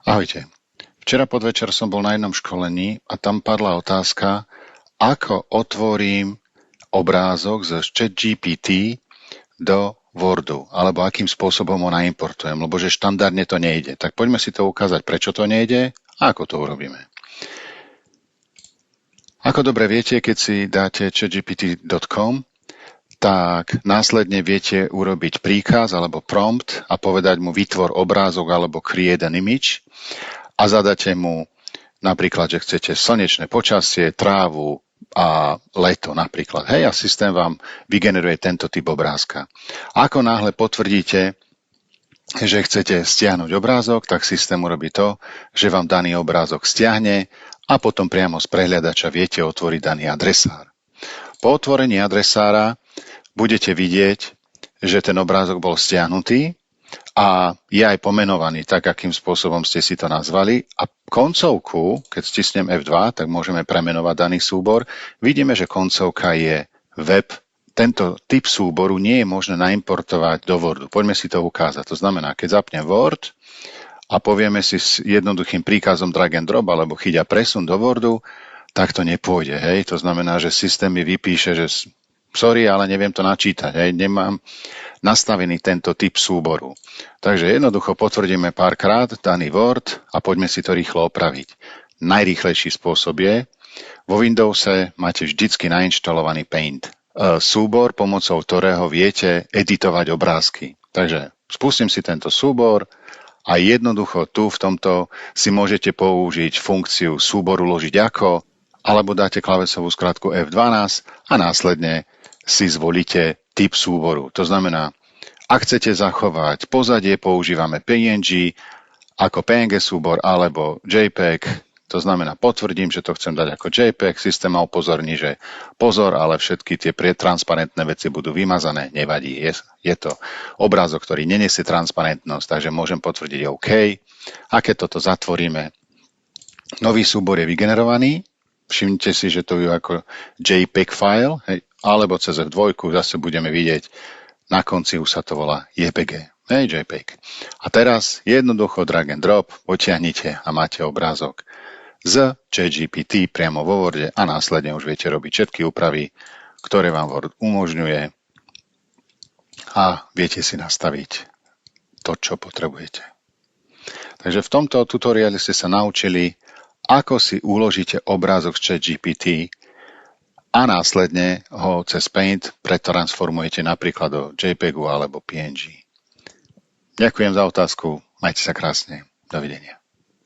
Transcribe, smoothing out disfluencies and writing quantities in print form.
Ahojte. Včera podvečer som bol na jednom školení a tam padla otázka, ako otvorím obrázok z ChatGPT do Wordu, alebo akým spôsobom ho naimportujem, lebo že štandardne to nejde. Tak poďme si to ukázať, prečo to nejde a ako to urobíme. Ako dobre viete, keď si dáte chatgpt.com, tak následne viete urobiť príkaz alebo prompt a povedať mu vytvor obrázok alebo create an image a zadáte mu napríklad, že chcete slnečné počasie, trávu a leto napríklad. Hej, a systém vám vygeneruje tento typ obrázka. Ako náhle potvrdíte, že chcete stiahnuť obrázok, tak systém urobí to, že vám daný obrázok stiahne a potom priamo z prehliadača viete otvoriť daný adresár. Po otvorení adresára budete vidieť, že ten obrázok bol stiahnutý a je aj pomenovaný tak, akým spôsobom ste si to nazvali. A koncovku, keď stisnem F2, tak môžeme premenovať daný súbor. Vidíme, že koncovka je web. Tento typ súboru nie je možné naimportovať do Wordu. Poďme si to ukázať. To znamená, keď zapnem Word a povieme si s jednoduchým príkazom drag and drop alebo chyť a presun do Wordu, tak to nepôjde. Hej? To znamená, že systém mi vypíše, že sorry, ale neviem to načítať. Hej. Nemám nastavený tento typ súboru. Takže jednoducho potvrdíme párkrát daný Word a poďme si to rýchlo opraviť. Najrýchlejší spôsob je, vo Windowse máte vždycky nainštalovaný Paint. Súbor, pomocou ktorého viete editovať obrázky. Takže spustím si tento súbor a jednoducho tu v tomto si môžete použiť funkciu súboru uložiť ako, alebo dáte klávesovú skratku F12 a následne si zvolíte typ súboru. To znamená, ak chcete zachovať pozadie, používame PNG ako PNG súbor alebo JPEG. To znamená, potvrdím, že to chcem dať ako JPEG. Systém ma upozorní, že pozor, ale všetky tie transparentné veci budú vymazané. Nevadí, je to obrázok, ktorý neniesie transparentnosť, takže môžem potvrdiť OK. A keď toto zatvoríme, nový súbor je vygenerovaný. Všimnite si, že to je ako JPEG file, hej, alebo cez F2 zase budeme vidieť, na konci už sa to volá JPG, hej, JPEG. A teraz jednoducho drag and drop, potiahnite a máte obrázok z ChatGPT priamo vo Worde a následne už viete robiť všetky úpravy, ktoré vám Word umožňuje a viete si nastaviť to, čo potrebujete. Takže v tomto tutoriáli ste sa naučili, ako si uložíte obrázok z ChatGPT a následne ho cez Paint pretransformujete napríklad do JPEGu alebo PNG. Ďakujem za otázku, majte sa krásne, dovidenia.